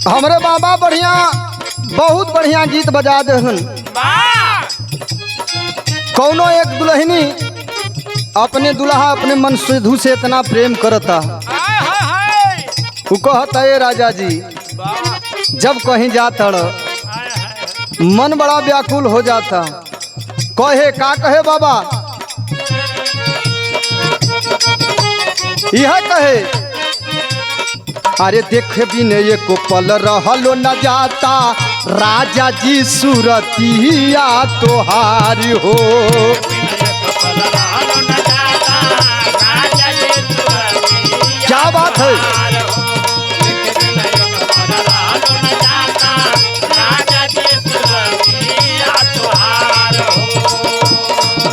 हमरे बाबा बढ़िया बहुत बढ़िया गीत बजा देहन। कौनो एक दुल्हनी अपने दुल्हा अपने मन सिद्धू से इतना प्रेम करता, वो कहता है राजा जी जब कहीं जाता मन बड़ा व्याकुल हो जाता। कहे का कहे बाबा, यह कहे अरे देख बिने एको पल रहलो न जाता राजा जी सूरतिया तोहारी हो। क्या बात है,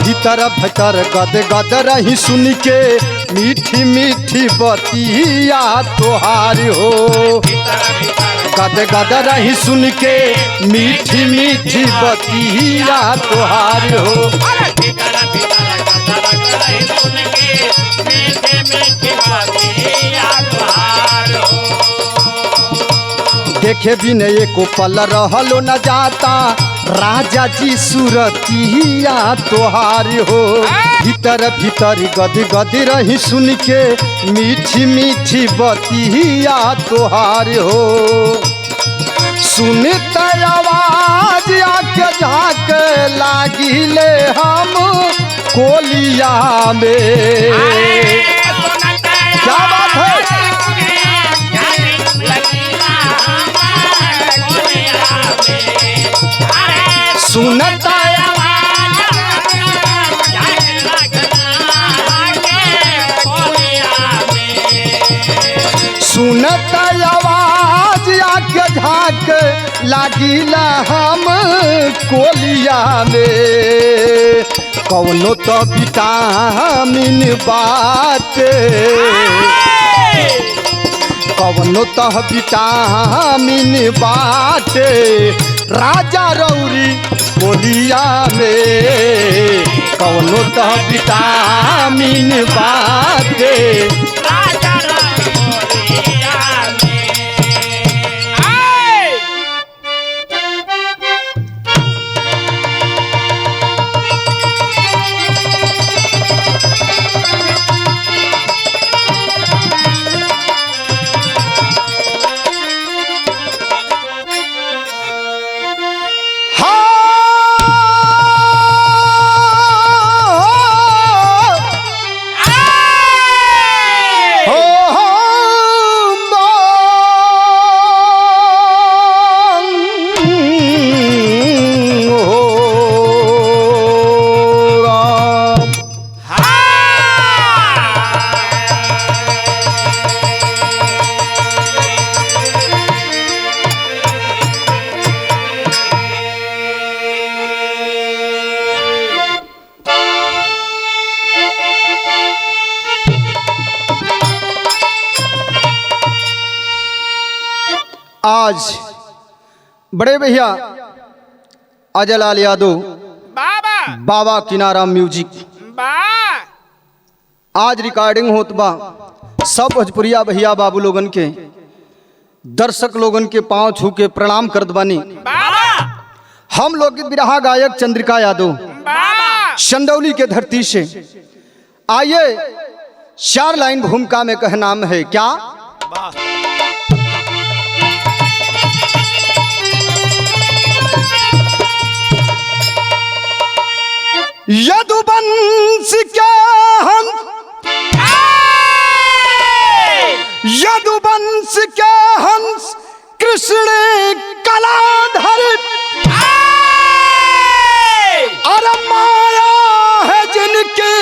भीतर भीतर गद गद रही सुन के मीठी मीठी बतिया तोहारी हो। गद गद रही सुन के मीठी मीठी बतिया तोहारी हो। देखे भी नहीं एको पल रहलो न जाता राजा जी सूरतिया तोहारी हो। भीतर भीतर गद गद रही सुन के मीठी मीठी बतिया तोहारी हो। सुनत आवाज आके झाँक लागिले हम कोलिया में। क्या बात है, सुनत सुनत आवाज आके झाँक लागिला हम कोलिया में। कौनो तो विटामिन बाटे, कौनो तो विटामिन बाटे राजा रौरी बोलिया में। कौनो तो विटामिन बाटे राजा बोलिया में। आज बड़े भैया अजय लाल यादव बाबा किनारा म्यूजिक आज रिकॉर्डिंग होत बा। सब भोजपुरिया भैया बाबू लोगन के दर्शक लोगन के पांव छू के प्रणाम करत बानी। हम लोकगीत बिरहा गायक चंद्रिका यादव चंदौली के धरती से। आइए 4 लाइन भूमिका में कह नाम है क्या। यदुवंश के हंस, यदुवंश के हंस कृष्ण कलाधर अरे माया है जिनकी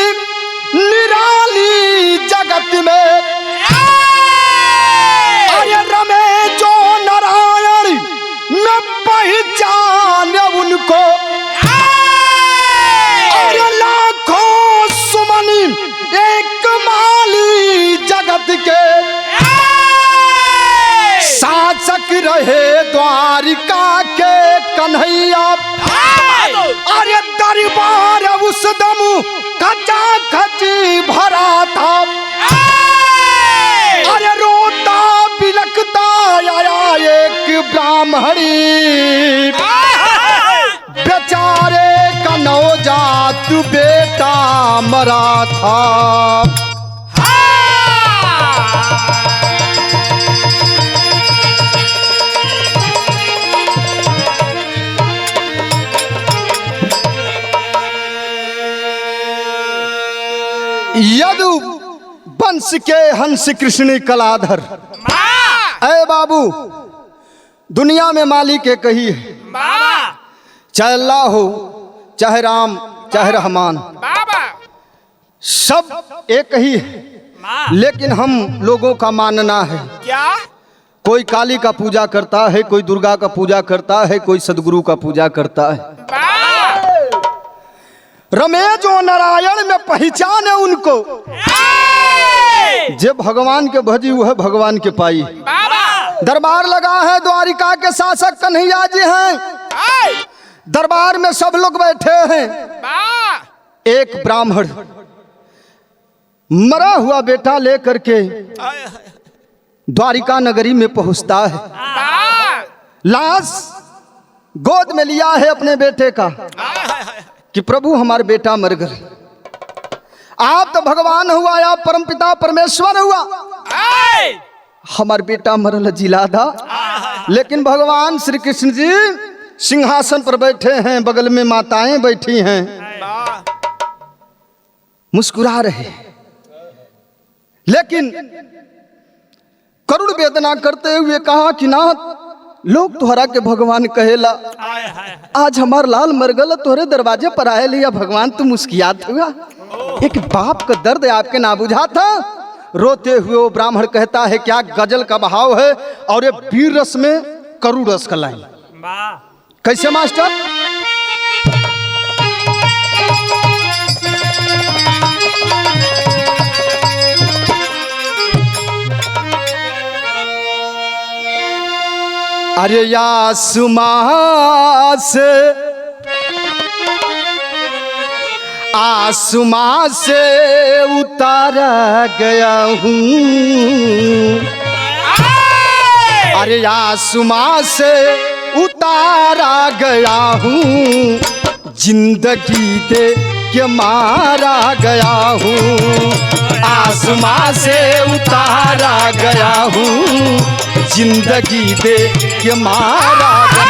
निराली जगत में। अरे रमे जो नारायण न पहचान उनको। लाखों सुमनी एक माली जगत के शासक रहे द्वारिका के कन्हैया। अरे दरबार उस दम खचा खची भरा था। अरे रोता बिलखता आया एक भरा था। यदु वंश के हंस कृष्ण कलाधर। ऐ बाबू, दुनिया में मालिक एक ही है, चाहे अल्लाह हो, चाहे राम, चाहे रहमान, सब एक ही है। लेकिन हम लोगों का मानना है क्या? कोई काली का पूजा करता है, कोई दुर्गा का पूजा करता है, कोई सदगुरु का पूजा करता है। रमेश जो नारायण में पहचान है उनको, जे भगवान के भजी वह भगवान के पाई। दरबार लगा है, द्वारिका के शासक कन्हैया जी हैं। दरबार में सब लोग बैठे हैं। एक ब्राह्मण मरा हुआ बेटा लेकर के द्वारिका नगरी में पहुंचता है। लाश गोद में लिया है अपने बेटे का कि प्रभु हमारे बेटा मर गए। आप तो भगवान हुआ, आप परमपिता परमेश्वर हुआ, हमारे बेटा मरल जिलादा। लेकिन भगवान श्री कृष्ण जी सिंहासन पर बैठे हैं, बगल में माताएं बैठी हैं, मुस्कुरा रहे, लेकिन करुण वेदना करते हुए कहा कि नाथ, लोग तोहरा के भगवान कहेला, आज हमार लाल मर गल, तोहरे दरवाजे पर आए लिया भगवान, तुम मुस्कियात हुआ। एक बाप का दर्द आपके ना बुझा था। रोते हुए वो ब्राह्मण कहता है, क्या गजल का भाव है और ये वीर रस में करुण रस का लाइन। कैसे मास्टर? अरे आसमां से उतारा गया हूँ। अरे आसमां से उतारा गया हूँ, जिंदगी दे के मारा गया हूँ। आसमां से उतारा गया हूँ, जिंदगी दे के मारा गया।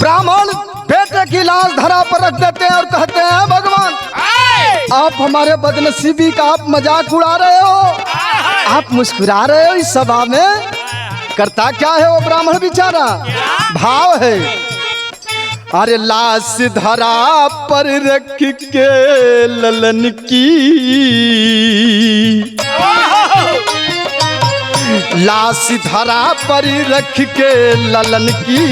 ब्राह्मण बेटे की लाश धरा पर रख देते हैं और कहते हैं, भगवान आप हमारे बदनसीबी का आप मजाक उड़ा रहे हो, आप मुस्कुरा रहे हो इस सभा में। करता क्या है वो ब्राह्मण बेचारा? भाव है, अरे लाश धरा पर रख के ललन की, लाश धरा पर रख के ललन की,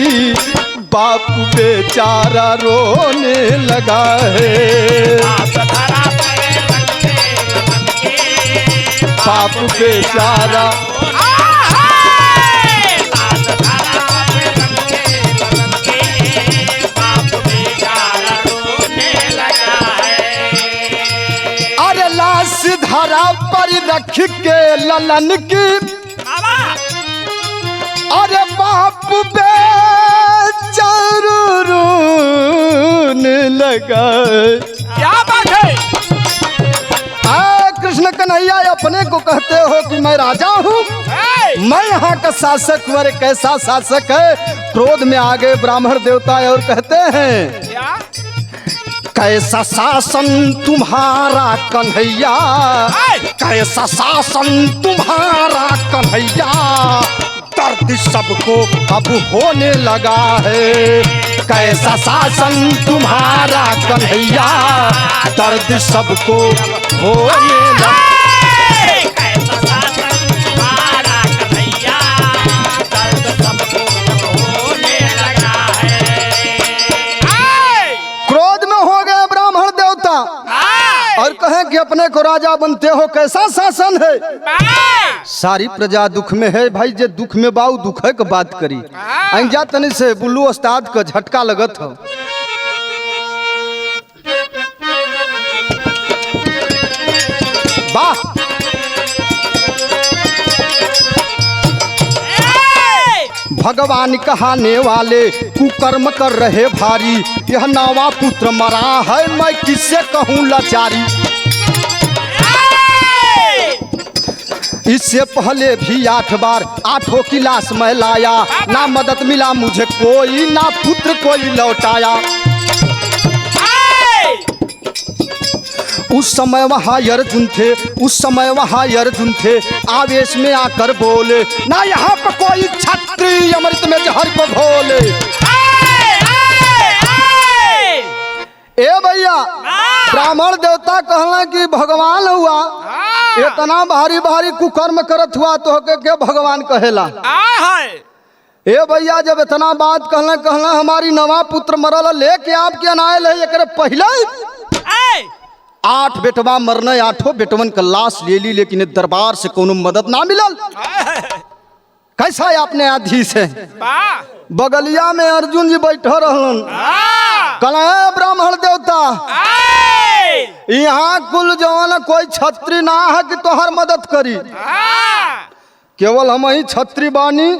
बाप बेचारा रोने लगा है। बाप बेचारा धरा पर रख के ललन की, अरे बाप बेचारा रोने लगा। क्या बात है? कृष्ण कन्हैया अपने को कहते हो कि मैं राजा हूँ, मैं यहाँ का शासक हूँ। अरे कैसा शासक है? क्रोध में आ गए ब्राह्मण देवता और कहते हैं, कैसा शासन तुम्हारा कन्हैया, कैसा शासन तुम्हारा कन्हैया, दर्द सबको अब होने लगा है। कैसा शासन तुम्हारा कन्हैया, दर्द सबको होने लगा। कैसा शासन तुम्हारा कन्हैया, दर्द सबको होने लगा है। क्रोध में हो गए ब्राह्मण देवता और कहें कि अपने को राजा बनते हो, कैसा शासन है? सारी प्रजा दुख में है। भाई जे दुख में बाऊ दुख है के बात करी। अंजा तनी से बुल्लू उस्ताद का झटका लगत हो। वाह भगवान कहाने वाले कुकर्म कर रहे भारी, यह नवा पुत्र मरा है मैं किससे कहूँ लाचारी। इससे पहले भी 8 बार 8 की लाश मैं लाया, ना मदद मिला मुझे कोई, ना पुत्र कोई लौटाया। उस समय वहाँ अर्जुन थे, उस समय वहाँ अर्जुन थे, आवेश में आकर बोले, ना यहाँ पर कोई क्षत्रिय अमृत में जहर को घोले। ए भैया, ब्राह्मण देवता कहला कि भगवान हुआ, इतना भारी भारी कुकर्म करत हुआ तो के भगवान कहेला। ए भैया, जब इतना बात कहला हमारी नवा पुत्र मरल लेके आपके अनायल है, एक पहले 8 बेटवा मरने, 8 बेटवन का लाश ले ली, लेकिन दरबार से कोनो मदद ना मिलल। कैसा है आपने आधीश है? बगलिया में अर्जुन जी बैठे रहलन, कहला ब्राह्मण देवता यहाँ कुल जवान कोई छत्री ना है कि तोहर मदद करी, केवल हम ही छत्री बानी,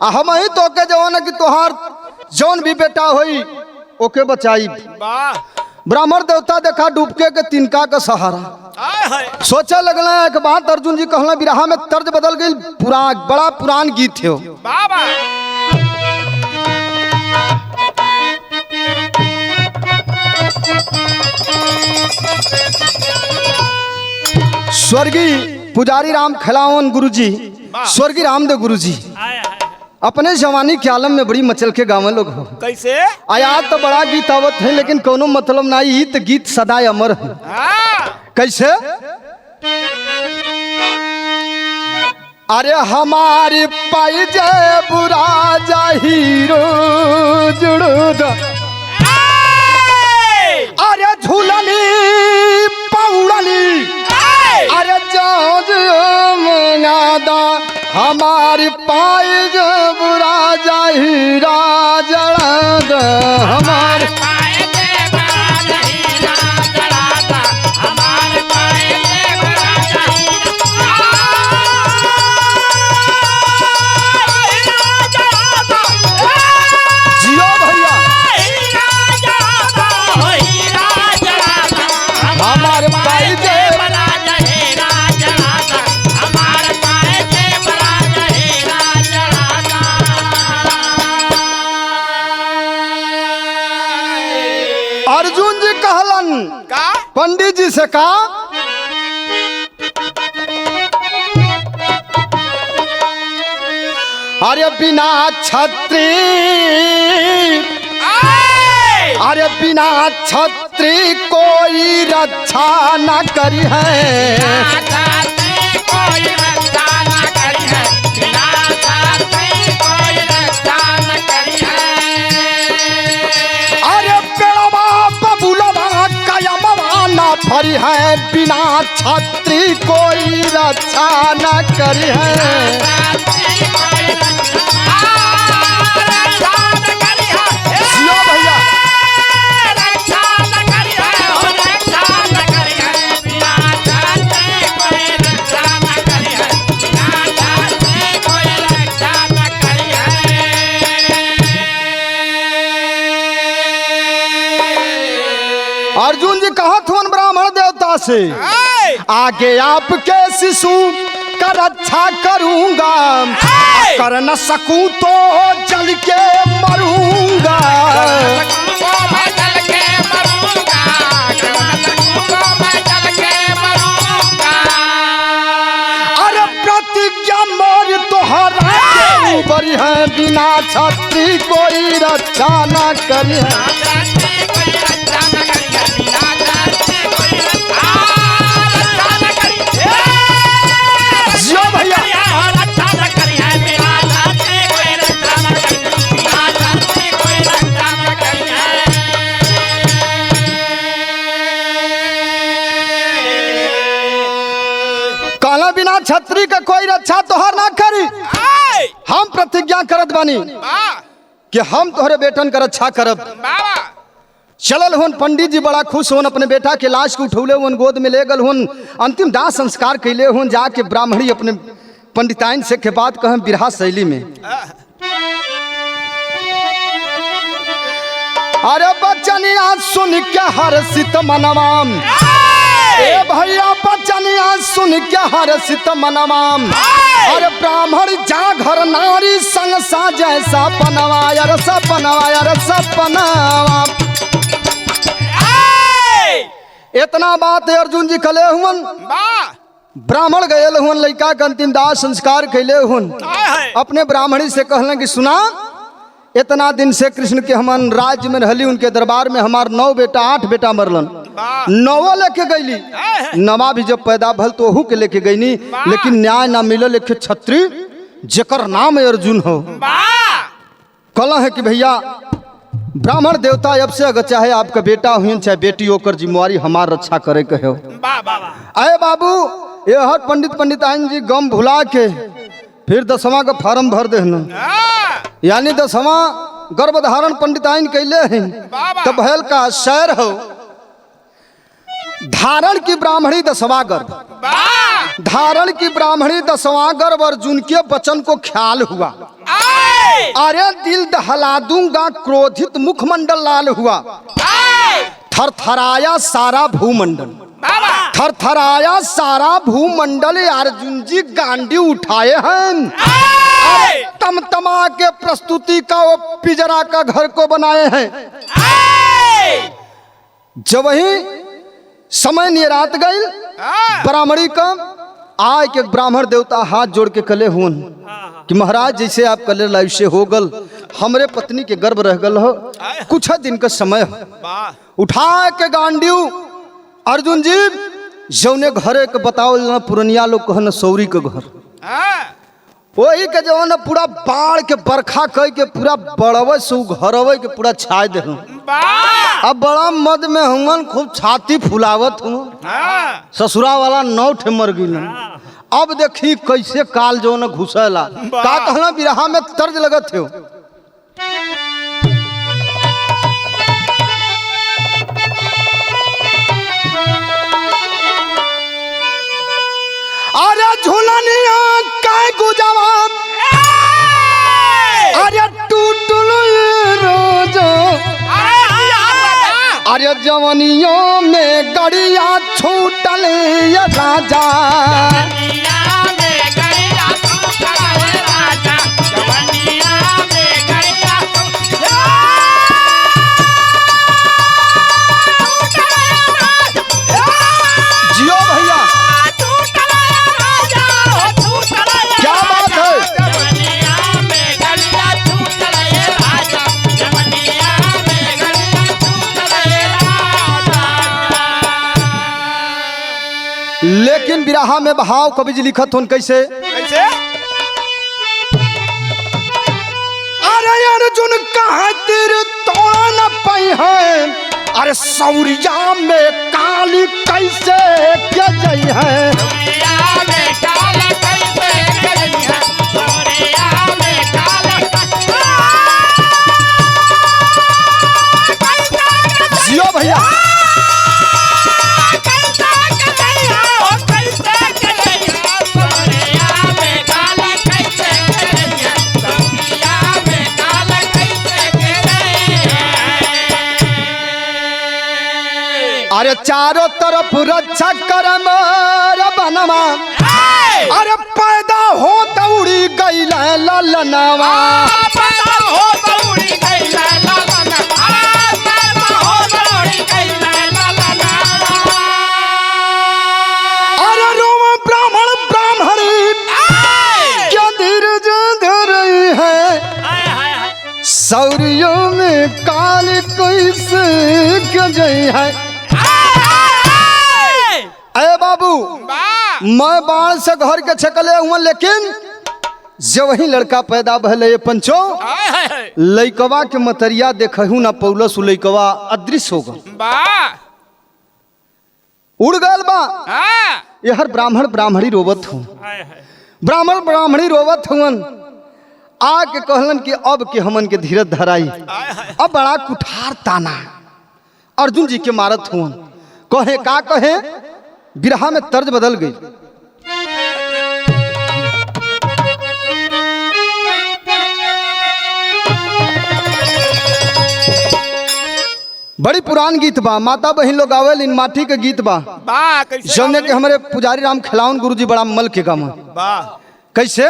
हम ही तो के जवान कि तोहार जौन भी बेटा होई ओके बचाई। ब्राह्मण देवता देखा डूबके के तिनका का सहारा, सोचा लगल एक बात अर्जुन जी कहला, बिरहा में तर्ज बदल गई, बड़ा पुरान गीत है। स्वर्गीय पुजारी राम खिलावन गुरुजी, स्वर्गीय रामदेव गुरुजी अपने जवानी के आलम में बड़ी मचल के गाँव लोग हो। कैसे आयात तो बड़ा गीत आवत है, लेकिन कोनो मतलब ना, ही तो गीत सदा अमर है। कैसे? अरे हमारी पाई जय बुरा जाहिरो जुड़ो, अरे झूलनी पौड़नी, अरे जादा हमारी पाई जय बुरा जाहिरा जड़द, हमारे अर्जुन जी कहलन पंडित जी से कहा, अरे बिना छत्री, अरे बिना छत्री कोई रक्षा न करी है, फरी है बिना छत्री कोई रक्षा न करी है। भैया अर्जुन जी कहा थोन ब्राह्मण देवता से, आगे आपके शिशु का रक्षा करूंगा, कर न सकूं तो जल के मरूंगा, अरे प्रतिज्ञा मोर तोहरा के ऊपर है, बिना छत्री कोई रक्षा न करी है। बिना छत्री का कोई रक्षा तोहर ना करी, हम प्रतिज्ञा करत बानी कि हम तोहरे बेटन का रक्षा करब। चलल हुन पंडित जी बड़ा खुश होन, अपने बेटा के लाश को उठौले हुन, गोद में ले गल हुन, अंतिम दाह संस्कार कैले हुन। जाके ब्राह्मणी अपने पंडिताइन से के बात कहें बिरहा शैली में, अरे बचनिया सुन के हर्षित मनवाम, ए भैया बचनिया सुन के हर्षित मनवाम। अरे ब्राह्मण जा घर नारी संग साजे सपनवा, यार सपनवा, यार सपनवा। इतना बात है अर्जुन जी कले हुन, ब्राह्मण गए हुन, लड़का के अंतिम दाह संस्कार कैले हुन। अपने ब्राह्मणी से कहलन कि सुना, इतना दिन से कृष्ण के हमन राज्य में रहली, उनके दरबार में हमार 9 बेटा 8 बेटा मरलन, 9 लेके गईली, नवा भी जब पैदा भल तो ओहू के लेके गईनी, लेकिन न्याय ना मिलल। एक छत्री जेकर नाम अर्जुन हो, कहला है कि भैया ब्राह्मण देवता अब से अगर चाहे आपका बेटा हुई चाहे बेटी होकर जिम्मेवारी हमार रक्षा करे के हो। अरे बाबू ये हर पंडित आइन जी गम भुला के फिर 10वां का फार्म भर देना, यानी 10वां गर्भधारण पंडित आइन कैले हैं, तब भैल का शहर हो धारण की ब्राह्मणी 10वां गर्भ, धारण की ब्राह्मणी 10वां गर्भ। अर्जुन के वचन को ख्याल हुआ, अरे दिल दहला दूंगा, क्रोधित मुखमंडल लाल हुआ, थरथराया सारा भूमंडल, थरथराया सारा भूमंडल। अर्जुन जी गांडी उठाए हैं, तमतमा के प्रस्तुति का वो पिजरा का घर को बनाए हैं। जब वही समय निरात गई ब्राह्मणी का, आय के ब्राह्मण देवता हाथ जोड़ के कले हुन कि महाराज जैसे आप कले लाइव से हो गल, हमरे पत्नी के गर्भ रह गल हो, कुछ दिन का समय हो, उठा के गांडीव अर्जुन जी जौने घरे के बताओ ना, पुरनिया लोग कहन सौरी के घर, वही के जो ना पूरा बाढ़ के बरखा कह के पूरा बड़वे से घरवे के पूरा छाए दे। अब बड़ा मद में हुन, खूब छाती फुलावत हूँ, ससुरा वाला 9 ठे मर गई। अब देखी कैसे काल जो न घुसेला, का कहना बिरहा में तर्ज लगत हो। अरे झूलनिया काय गुजवा, अरे टूटल रोज, अरे जवनियों में गड़िया छूटल ये राजा, जियो भैया क्या बात है। लेकिन बिरहा में भाव कवि जी लिखत होन कैसे, अरे अर्जुन कहा तीर तोड़ा न पाई है, अरे सौरिया में काली कैसे क्या जई है, जियो भैया अरे चारों तरफ रक्षा कर मारा बनवा, अरे पैदा हो दौड़ी गई ललनवा, अरे रोम ब्राह्मण ब्राह्मणी क्या धीरज धर रही है, सौरियों में काल कैसे क्यों जई है। अरे बाबू मैं बाण से घर के छकले हुआ, लेकिन जब वही लड़का पैदा भले ये पंचो, लइकवा के मतरिया देखहू ना पौलस, लइकवा अदृश्य होगा, उड़ गल बा। ये हर ब्राह्मण ब्राह्मणी रोवत हूँ, ब्राह्मण ब्राह्मणी रोवत हुन, आके कहलन कि अब के हमन के धीरज धराई। अब बड़ा कुठार ताना अर्जुन जी के मारत हुन, कहे का कहे, बिरहा में तर्ज बदल गई। बड़ी पुरान गीत बा, माता बहन लोग गावेल, इन माटी के गीत बा। जौने के हमारे पुजारी राम खिलावन गुरुजी बड़ा मल के गाम बा। कैसे?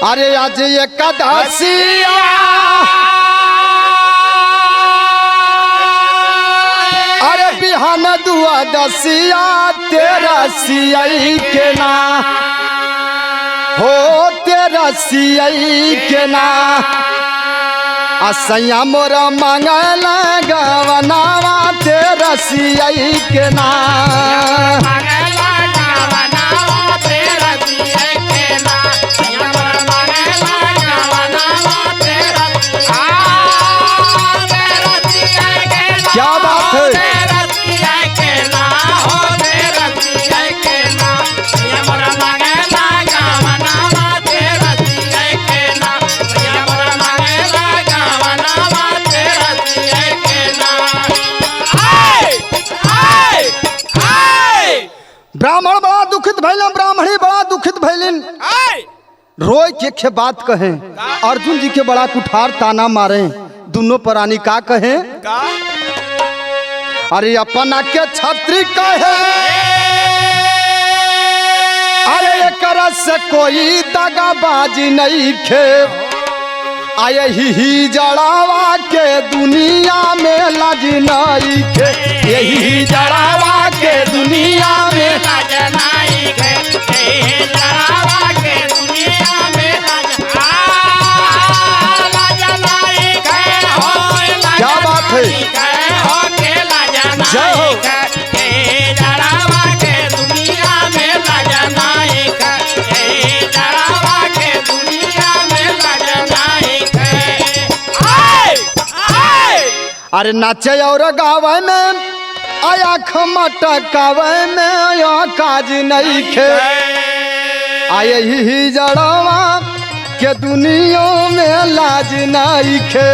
अरे आज एकादशिया अरे बिहान दुआदशिया तेरा सियाई के ना हो, तेरा सियाई के ना असैया मोरा मंगल गवनावा तेरा सियाई के ना। क्या बात है? ब्राह्मण बड़ा दुखित भैलन, ब्राह्मणी बड़ा दुखित भैलिन। रोय के बात कहे, अर्जुन जी के बड़ा कुठार ताना मारे, दोनों प्राणी का कहे? अरे अपना के छत्री कहे, अरे एकरा से कोई दगाबाजी नहीं खे, आये ही जड़ावा के दुनिया में लाज नहीं खे, यही जड़ावा के दुनिया में लाज नहीं खे, यही जड़ावा के दुनिया में लाज नहीं खे, हो क्या बात है? जय हो। जड़ावा के दुनिया में लाज नहीं खे, यही जड़ावा के दुनिया में लाज नहीं खे। अरे नाचे और गावे में आया खमटकावे में आया काज नहीं खे, आये ही जड़ावा के दुनिया में लाज नहीं खे।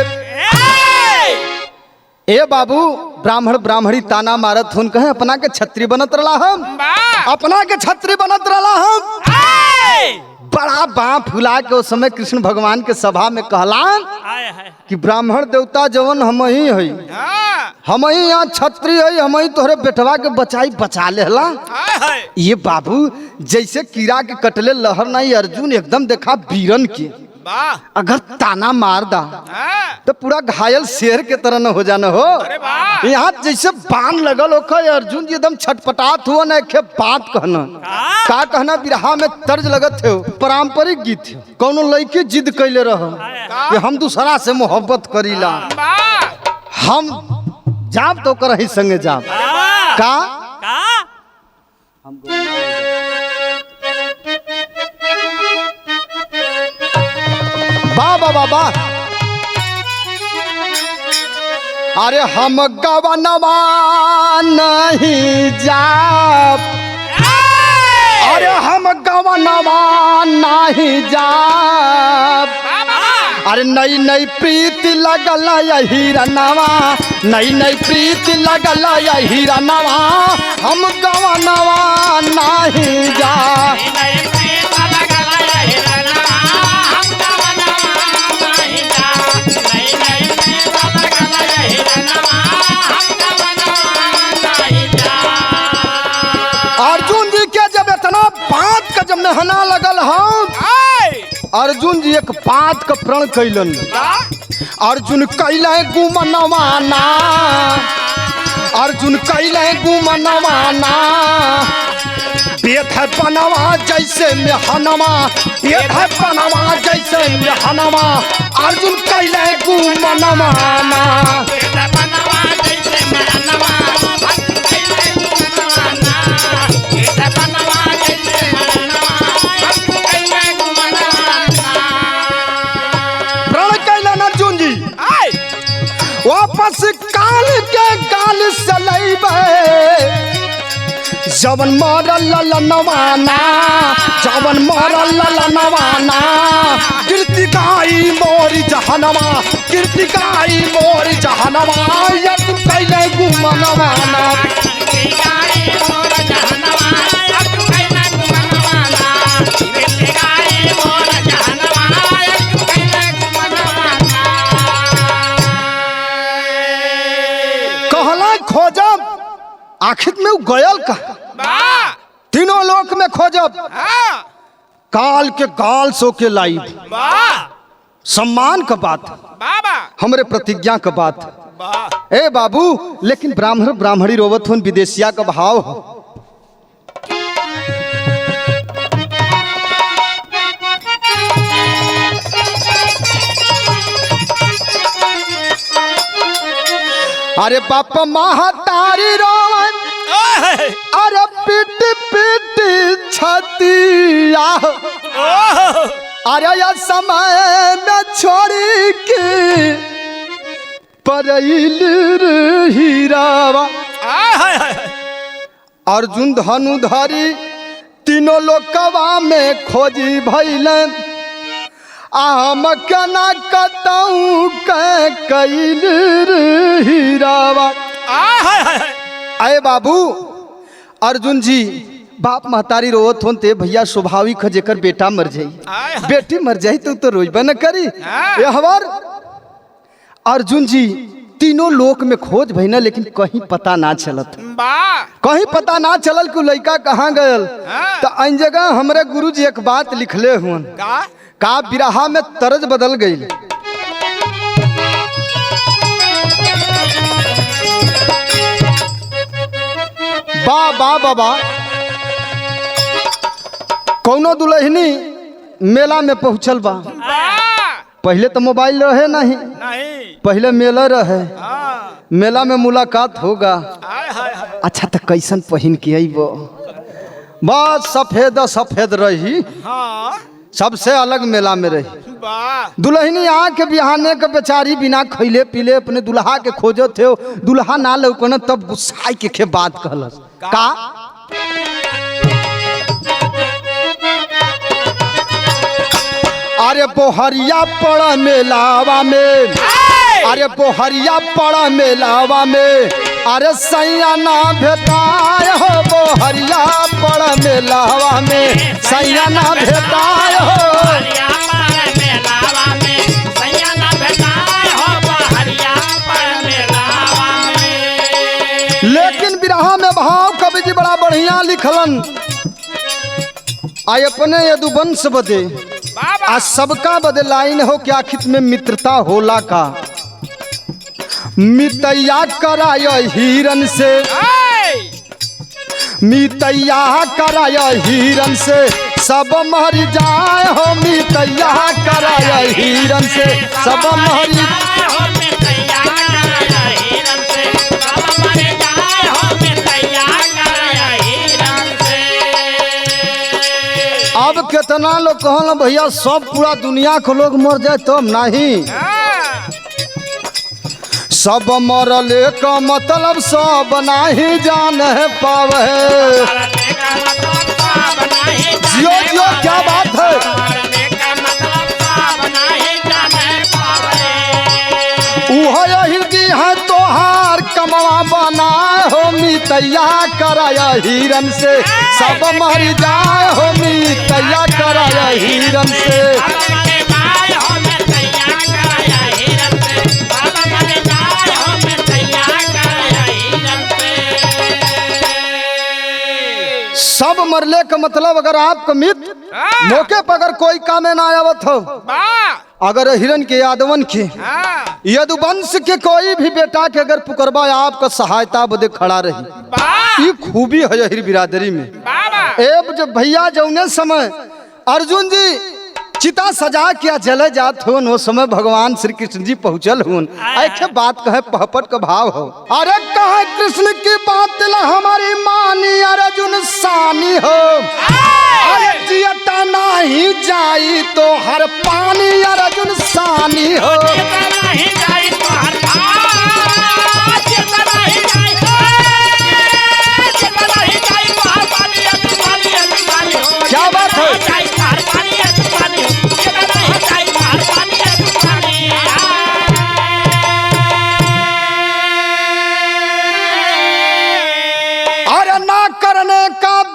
ए बाबू, ब्राह्मण ब्राह्मणी ताना मारत हुन कहे अपना के छत्री बनत रला हम, अपना के छत्री बनत रला हम। बड़ा बाँ फुला के उस समय कृष्ण भगवान के सभा में कहलान कि ब्राह्मण देवता जवन हम ही है, हम ही यहाँ छत्री है, हम ही तोहरे बेटवा के बचाई बचा लेला। ये बाबू जैसे कीड़ा के कटले लहर नहीं, अर्जुन एकदम देखा बीरन की, अगर ताना मार दा तो पूरा घायल शेर के तरह न हो जाना हो। यहाँ जैसे बाण लगल हो, अर्जुन जी एकदम छटपटात हुआ न के बात कहना का कहना बिरहा में तर्ज लगत है, पारंपरिक गीत है। कौनो लड़की जिद कैले रह कि हम दूसरा से मोहब्बत करीला, हम जाब तो कर ही संगे जाब का बाबा बाबा। अरे हम गवनवा नहीं जाब, अरे हम गवनवा नहीं जाब, अरे नई नई प्रीति लगल यही रनवा, नई नई प्रीति लगल यही रनवा, हम गवनवा नहीं जाब। अर्जुन जी के जब इतना बात का जब नहना लगल हम, अर्जुन जी एक बात का प्रण कैलन, अर्जुन कैले गुमनवाना, अर्जुन कैले गुमनवाना, बेद है बनवा जैसे मेहनवा, बेद है बनवा जैसे मेहनवा, अर्जुन कैले गुमनवाना। वापस काल के गाल सलैबे, जवन मरल ललनवाना, जवन मरल ललनवाना, कीर्ति गाई मोरी जहनवा, कीर्ति गाई मोरी जहनवा, यद कैले गुमनवाना। प्रण आखिर में गयल का तीनों लोक में खोजब काल के गाल सो के लाई सम्मान का बात हमरे प्रतिज्ञा का बात ए बाबू लेकिन ब्राह्मण ब्राह्मणी रोवत हुन विदेशिया का भाव हो अरे बाप महतारी रोवन अरे पिट पिट छतिया अरे या समय में छोड़ी के परइल हीरावा अर्जुन धनुधारी तीनों लोकवा में खोजी भइलन आम कना कतऊ कैल हीरावा अरे बाबू अर्जुन जी बाप महतारी रोवत होते भैया स्वाभाविक है जेकर बेटा मर जाई बेटी मर जाई तो रोइबा न करी हमार अर्जुन जी तीनों लोक में खोज भइना लेकिन कहीं पता ना चलत कहीं पता ना चलल कि लड़का कहाँ गयल तो अन जगह हमरे गुरु जी एक बात लिखले हुन का बिरहा में तरज बदल गई बाबा कौनो दुल्हनी मेला में पहुंचल बा पहले तो मोबाइल रहे नहीं पहले मेला रहे मेला में मुलाकात होगा अच्छा तो कैसन पहन के आईबो बस सफेद रही सबसे अलग मेला में रही दुल्हनी आके बिहाने के बेचारी बिना खैले पीले अपने दुल्हा के खोजो थे दुल्हा ना लौकन तब गुस्साई के बात कहलस का अरे बोहरिया पड़ा मेलावा में अरे बोहरिया पड़ा मेलावा में अरे सैया ना भेटाय हो बोहरिया पड़ा मेलावा में सैया ना भेटाय हो लेकिन बिरहा में भाव कवि जी बड़ा बढ़िया लिखलन आय अपने यदुवंश बदे आज सबका बदे लाइन हो क्या आखिर में मित्रता होला का मितैया कराय हिरन से मितैया कराय हिरन से सब मर जाए हो मितैया कराय हिरन से सब मर अब कितना लोग कहल भैया सब पूरा दुनिया के लोग मर जाए तब नहीं सब मरले का मतलब सब नहीं जान पावे जियो जियो क्या बात है हृदय है तोहार कमवा बना हो मितैया कराया हिरन से सब मर जाए हो मितैया कराया हिरन से सब मरले का मतलब अगर आपका मित्र मौके पर अगर कोई काम ना आवत हो अगर हिरन के यादवन के यदुवंश के कोई भी बेटा के अगर पुकरबा आपका सहायता बदे खड़ा रही ये खूबी है हिर बिरादरी में एब जब भैया जौने समय अर्जुन जी चिता सजा किया जले जात हो वो समय भगवान श्री कृष्ण जी पहुंचल हुन ऐसे बात कहे पहपट का भाव हो अरे कहे कृष्ण की बात ला हमारी मानी अर्जुन सानी हो अरे जियता नहीं जाई तो हर पानी अर्जुन सानी हो क्या बात है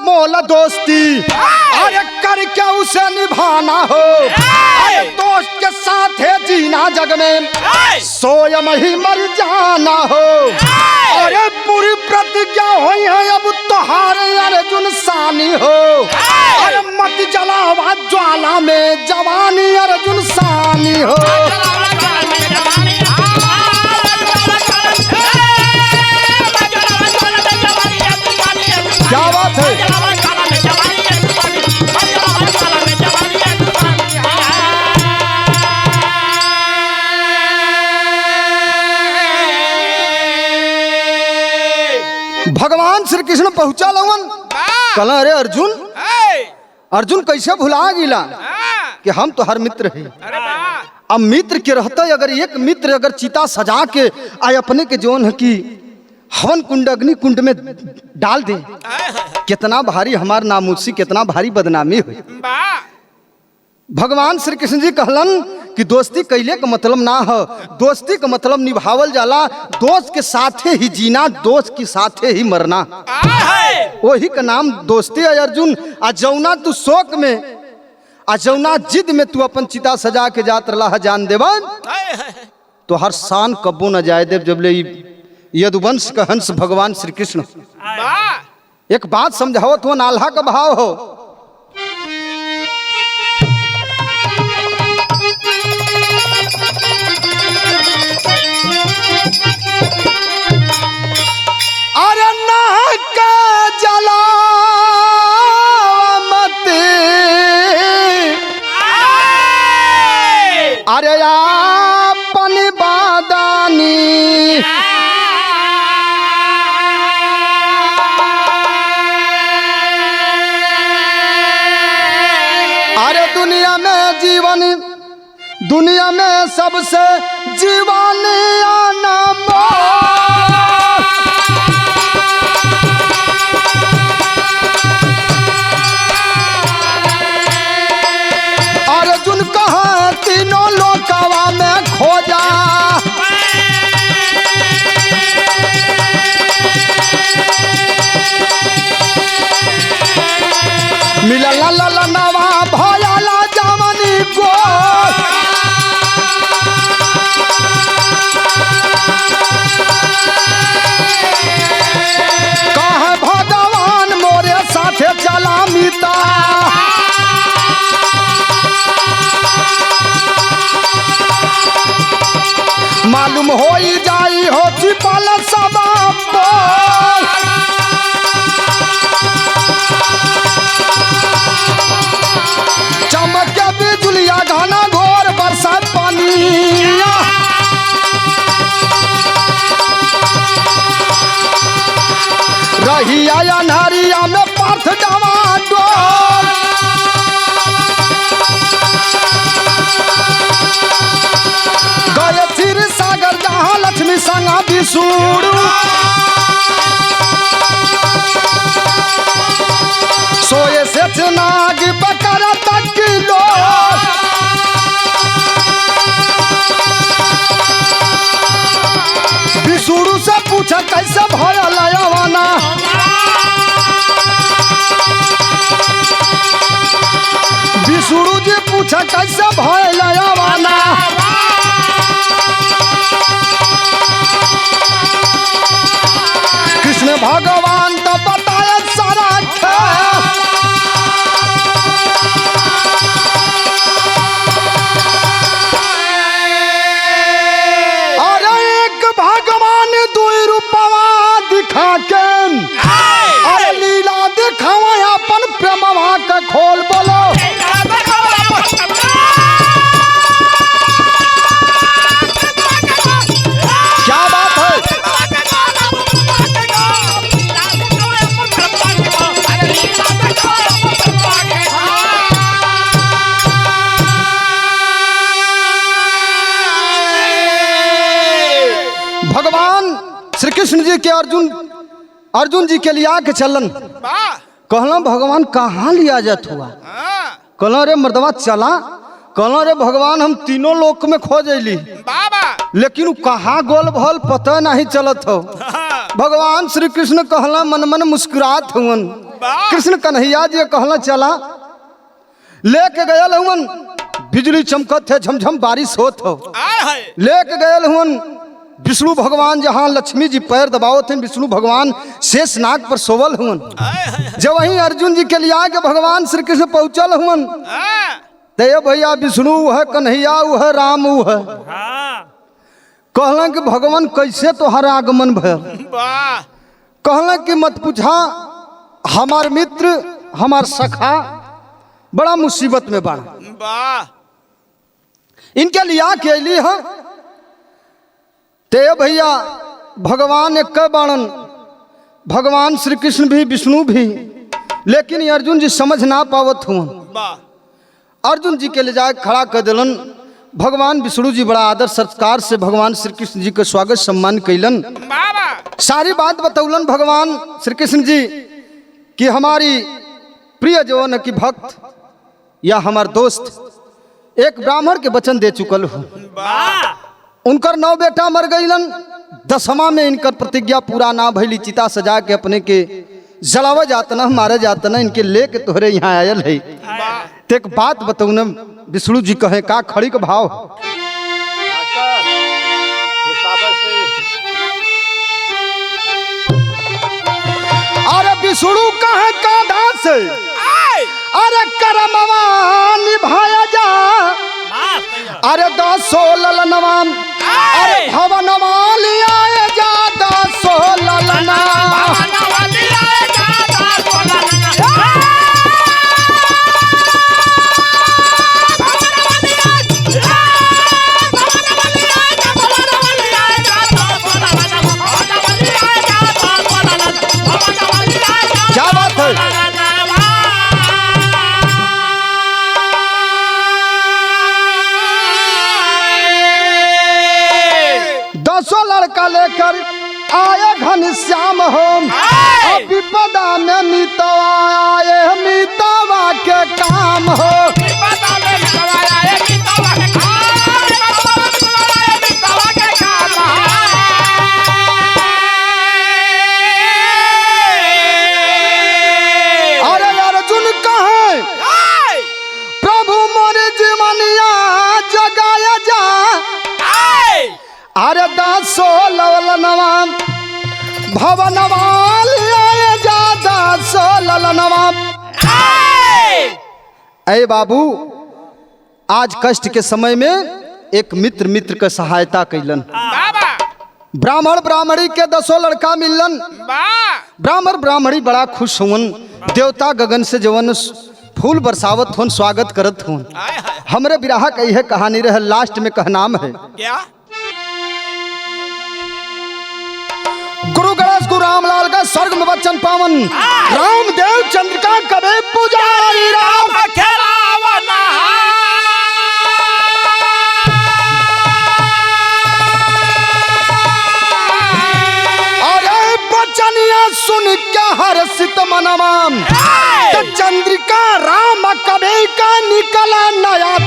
मोल दोस्ती अरे करके उसे निभाना हो अरे दोस्त के साथ साथे जीना जग में सोयम ही मर जाना हो। अरे पूरी प्रतिज्ञा हुई है अब तुम्हारे अर्जुन सानी हो। अरे मत जलावा ज्वाला में जवानी अर्जुन सानी हो। क्या बात है। भगवान श्री कृष्ण पहुंचा लवन कल अरे अर्जुन अर्जुन कैसे भुला गिला कि हम तो हर मित्र है। अब मित्र के रहते अगर एक मित्र अगर चिता सजा के आए अपने के जोन है कि हवन कुंड अग्नि कुंड में डाल दे, कितना भारी हमार नामूसी कितना भारी बदनामी हुई। भगवान श्री कृष्ण जी कहलन कि दोस्ती कैले का मतलब ना हो, दोस्ती का मतलब निभावल जाला, दोस्त के साथे ही जीना, दोस्त के साथे ही मरना, वही का नाम दोस्ती है। अर्जुन आ जौना तू शोक में आ जौना जिद में तू अपन चिता सजा के जात रहा जान देवन तो हर शान कब्बो न जाए देव। जब ले यदुवंश का हंस भगवान श्री कृष्ण एक बात समझाओ तो नाल्हा का भाव हो। अरे नाक जला मत अरे अपन बादानी अरे दुनिया में सबसे जीवन अर्जुन कहा तीनों लोकवा में खोजा मिला ला ला ला नवा भया ला जवानी को कहा भगवान मोरे साथे चला मिता मालूम हो ही जाई हो छिपल सब चमक के बिजुलिया घना घोर बरसात पानी रही आया नारिया में पार्थ जावा डोल गए क्षीर सागर जहाँ लक्ष्मी संगा विष्णु सोए से नाग बकर तक लो विष्णु से पूछा कैसे भया लयावाना विष्णु जी पूछा कैसे भया लयावाना कृष्ण भगवान तो बताया सारा खेल अरे एक भगवान दुई रूपवा दिखा के अरे लीला दिखावा अपन प्रेमवा का खोल बोलो क्या बात है। भगवान श्री कृष्ण जी के अर्जुन जी के लिए आके चलन कहला भगवान कहाँ लिया जात हुआ कहला रे मर्दवा चला कहला रे भगवान हम तीनों लोक में खोज अली लेकिन कहाँ गोल भल पता नहीं चलत हो। भगवान श्री कृष्ण कहला मन मन मुस्कुरात हुवन कृष्ण कन्हैया जी कहला चला लेके गया हुवन बिजली चमकत है, झमझम बारिश होत हो। लेके गए हुन विष्णु भगवान, जहाँ लक्ष्मी जी पैर दबाओ थे, विष्णु भगवान शेष नाग पर सोवल हुन। जब वहीं अर्जुन जी के लिए आके भगवान श्री कृष्ण पहुंचल हुन, तो भैया विष्णु है, कन्हैया है, राम है। कहलन कि भगवान कैसे तोहर आगमन भयल? कहलन कि मत पूछा, हमार मित्र हमार सखा बड़ा मुसीबत में बाड़ा, इनके लिया के अली है। ते भैया भगवान एक बाणन, भगवान श्री कृष्ण भी विष्णु भी, लेकिन अर्जुन जी समझ ना पावत हुआ। अर्जुन जी के ले जाए खड़ा कर दिलन। भगवान विष्णु जी बड़ा आदर सत्कार से भगवान श्री कृष्ण जी के स्वागत सम्मान कैलन, सारी बात बतौलन भगवान श्री कृष्ण जी कि हमारी प्रिय जवन की भक्त या हमार दोस्त एक ब्राह्मण के वचन दे चुकल हो। उनकर 9 बेटा मर गईलन, 10वां में इनकर प्रतिज्ञा पूरा ना भइली, चिता सजा के अपने के जलावा जातना, मारे जातना, इनके लेके तोहरे यहाँ आयल है। तो एक बात बताऊ न, विष्णु जी कहे का खड़ी का भाव? अरे विष्णु कहे कांधा से, अरे करमवा निभाया जा, अरे 10 ललनवा, अरे भवनवा लिया जा 10 ललना। क्या बात है? दसों लड़का लेकर आए घनश्याम हो, विपदा में मितवा आए, मितवा के काम हो। अरे अर्जुन कहे प्रभु मोरे जीवनिया जगाया जा, अरे 10 ललनवा भवनवा लिया जा 10 ललनवा। ऐ बाबू, आज कष्ट के समय में एक मित्र का सहायता कैलन। ब्राह्मण ब्राह्मणी के 10 लड़का मिलन। ब्राह्मण ब्राह्मणी बड़ा खुश हुन, देवता गगन से जवन फूल बरसावत हुन, स्वागत करत हुन। हमरे बिरहा का यह कहानी रहे, लास्ट में कहनाम है क्या? गुरु गणेश गुरु रामलाल का स्वर्ग में वचन पावन, रामदेव चंद्रिका कबे पुजारी राम खेलावना। अरे बचनिया सुन क्या हर्षित मनवा, तो चंद्रिका राम कबे का निकला नया